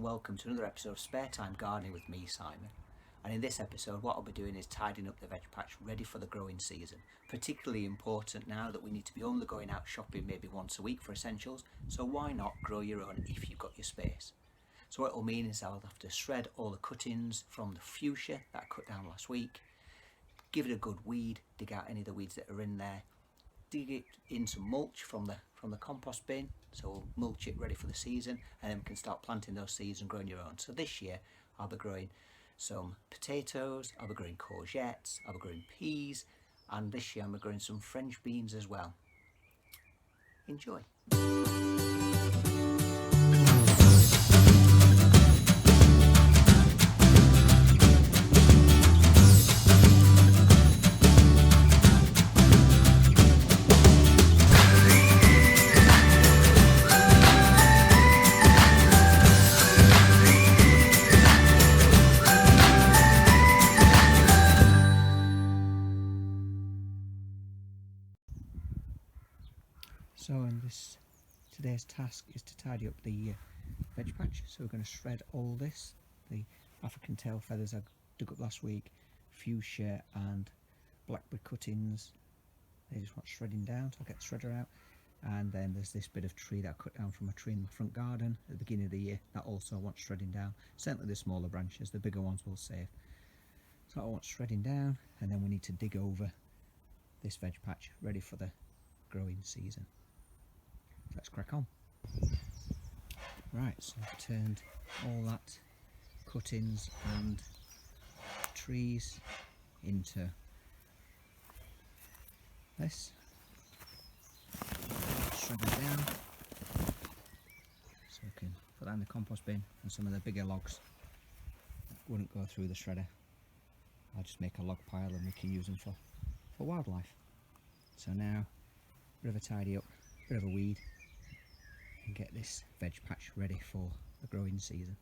and welcome to another episode of Spare Time Gardening with me, Simon. And in this episode what I'll be doing is tidying up the veg patch ready for the growing season. Particularly important now that we need to be only going out shopping maybe once a week for essentials, so why not grow your own if you've got your space. So what it'll mean is I'll have to shred all the cuttings from the fuchsia that I cut down last week, give it a good weed, dig out any of the weeds that are in there, dig it in some mulch from the compost bin, so we'll mulch it ready for the season, and then we can start planting those seeds and growing your own. So this year I'll be growing some potatoes, I'll be growing courgettes, I'll be growing peas, and this year I'm growing some French beans as well. Enjoy! So today's task is to tidy up the veg patch. So we're going to shred all this, the African tail feathers I dug up last week, fuchsia and blackberry cuttings. They just want shredding down, so I'll get the shredder out. And then there's this bit of tree that I cut down from a tree in my front garden at the beginning of the year that also wants shredding down. Certainly the smaller branches, the bigger ones we'll save. So I want shredding down, and then we need to dig over this veg patch ready for the growing season. Let's crack on. Right, so I've turned all that cuttings and trees into this. Shred it down so we can put that in the compost bin, and some of the bigger logs wouldn't go through the shredder. I'll just make a log pile and we can use them for wildlife. So now, bit of a tidy up, bit of a weed, and get this veg patch ready for the growing season.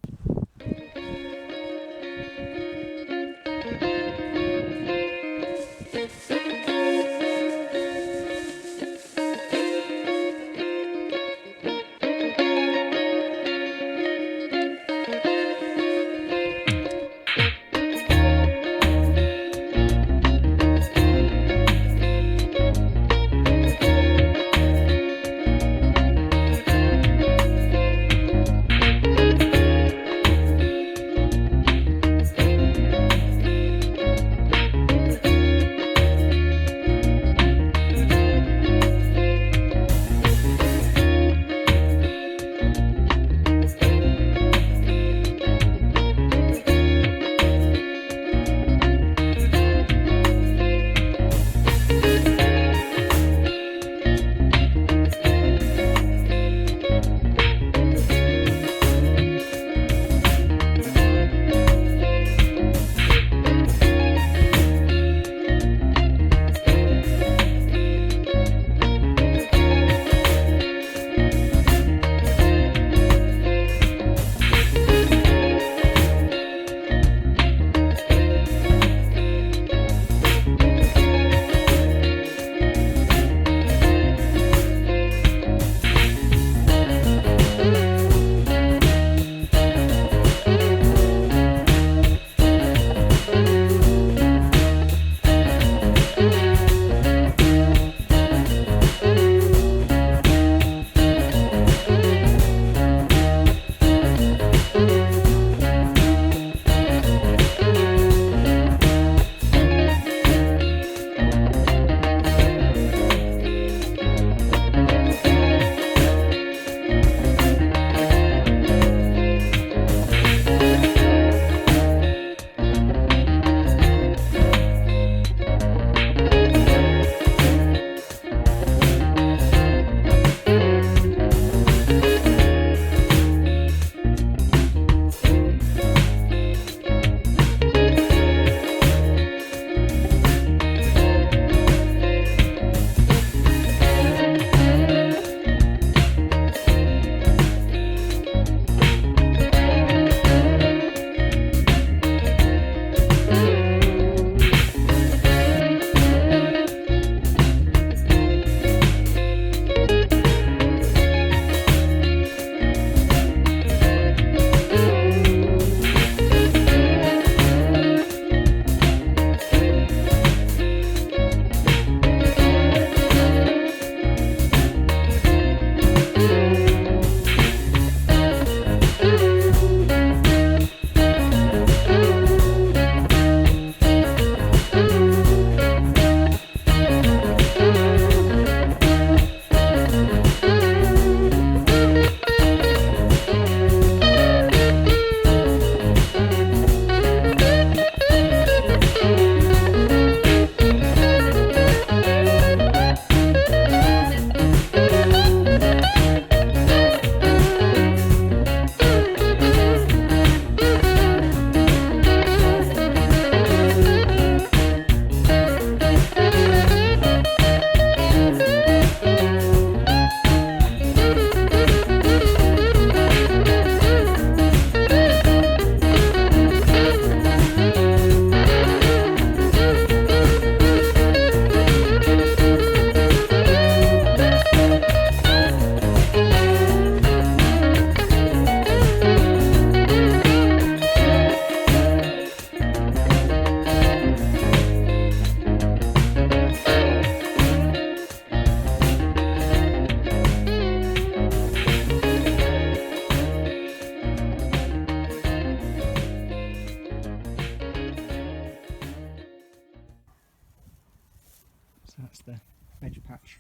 that's the veg patch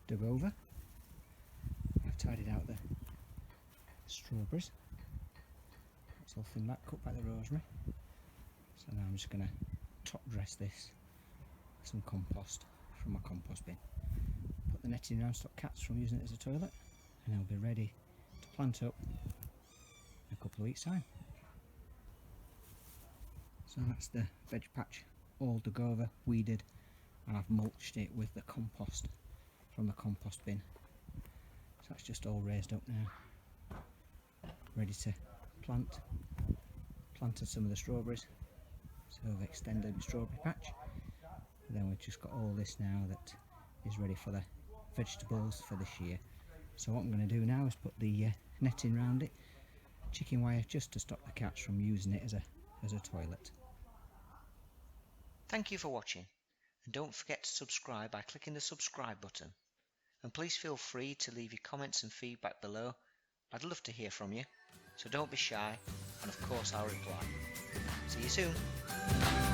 dug over. I've tidied out the strawberries. It's all thin back, cut back the rosemary. So now I'm just going to top dress this with some compost from my compost bin. Put the netting around, stop cats from using it as a toilet, and it'll be ready to plant up in a couple of weeks' time. So that's the veg patch all dug over, weeded, and I've mulched it with the compost from the compost bin. So that's just all raised up now, ready to plant. Planted some of the strawberries, so I've extended the strawberry patch. But then we've just got all this now that is ready for the vegetables for this year. So what I'm going to do now is put the netting around it, chicken wire, just to stop the cats from using it as a toilet. Thank you for watching, and don't forget to subscribe by clicking the subscribe button. And please feel free to leave your comments and feedback below. I'd love to hear from you, so don't be shy, and of course I'll reply. See you soon.